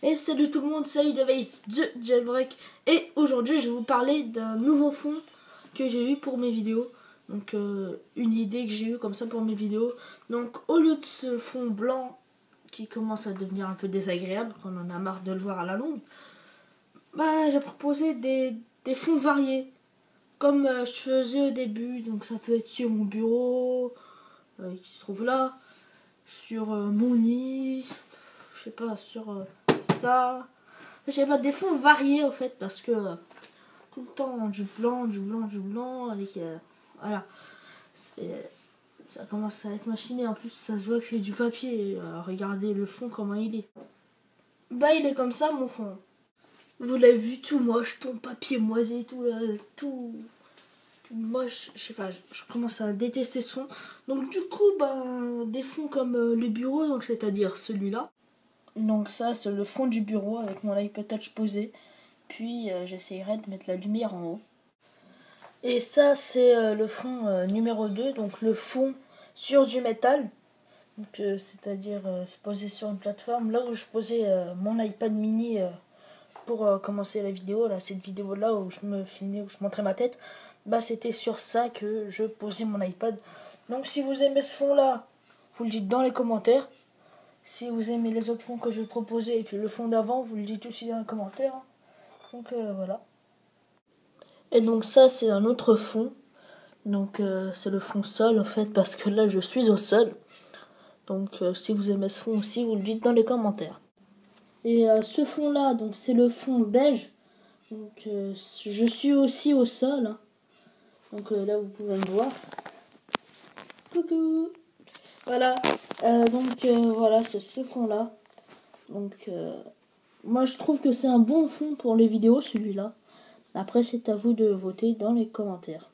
Et salut tout le monde, c'est iDevice The Jailbreak. Et aujourd'hui je vais vous parler d'un nouveau fond que j'ai eu pour mes vidéos. Donc une idée que j'ai eu comme ça pour mes vidéos. Donc au lieu de ce fond blanc qui commence à devenir un peu désagréable, qu'on en a marre de le voir à la longue, bah, j'ai proposé des fonds variés. Comme je faisais au début, donc ça peut être sur mon bureau, qui se trouve là, sur mon lit, je sais pas, sur ça. Je sais pas, des fonds variés en fait, parce que tout le temps du blanc, avec, voilà. Ça commence à être machiné, en plus ça se voit que c'est du papier. Regardez le fond, comment il est. Bah il est comme ça mon fond. Vous l'avez vu, tout moche, ton papier moisi, tout moche, je sais pas, je commence à détester ce fond. Donc du coup, ben, des fonds comme le bureau, donc c'est-à-dire celui-là. Donc ça, c'est le fond du bureau avec mon iPod Touch posé. Puis j'essayerai de mettre la lumière en haut. Et ça, c'est le fond numéro 2, donc le fond sur du métal. Donc c'est-à-dire c'est posé sur une plateforme. Là où je posais mon iPad mini pour commencer la vidéo, là, cette vidéo-là où je me filmais, où je montrais ma tête, bah c'était sur ça que je posais mon iPad. Donc si vous aimez ce fond-là, vous le dites dans les commentaires. Si vous aimez les autres fonds que je vais proposer et puis le fond d'avant, vous le dites aussi dans les commentaires. Donc voilà. Et donc ça, c'est un autre fond. Donc c'est le fond sol en fait, parce que là je suis au sol. Donc si vous aimez ce fond aussi, vous le dites dans les commentaires. Et ce fond là, donc c'est le fond beige. Donc je suis aussi au sol. Hein. Donc là vous pouvez me voir. Coucou. Voilà. Voilà, c'est ce fond là. Donc moi je trouve que c'est un bon fond pour les vidéos celui-là. Après c'est à vous de voter dans les commentaires.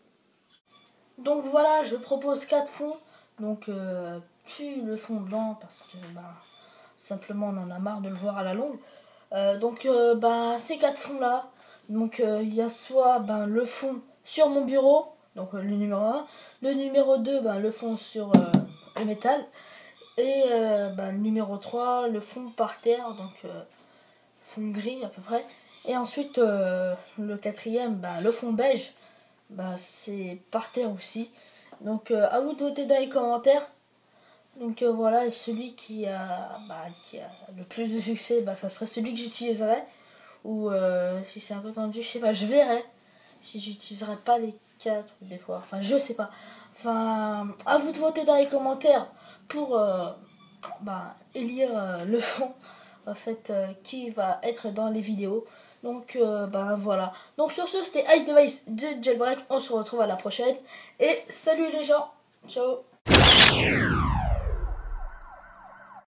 Donc voilà, je propose 4 fonds. Donc puis le fond blanc parce que simplement on en a marre de le voir à la longue. Ces 4 fonds là. Donc il y a soit le fond sur mon bureau, donc le numéro 1, le numéro 2, le fond sur le métal, et le numéro 3, le fond par terre, donc fond gris à peu près. Et ensuite le quatrième, le fond beige, c'est par terre aussi. Donc à vous de voter dans les commentaires. Donc voilà, et celui qui a le plus de succès, ça serait celui que j'utiliserai. Ou si c'est un peu tendu, je sais pas, je verrai si j'utiliserai pas les 4 des fois. Enfin, je sais pas. Enfin, à vous de voter dans les commentaires pour élire le fond en fait qui va être dans les vidéos. Donc voilà. Donc sur ce, c'était iDevice The Jailbreak. On se retrouve à la prochaine. Et salut les gens. Ciao.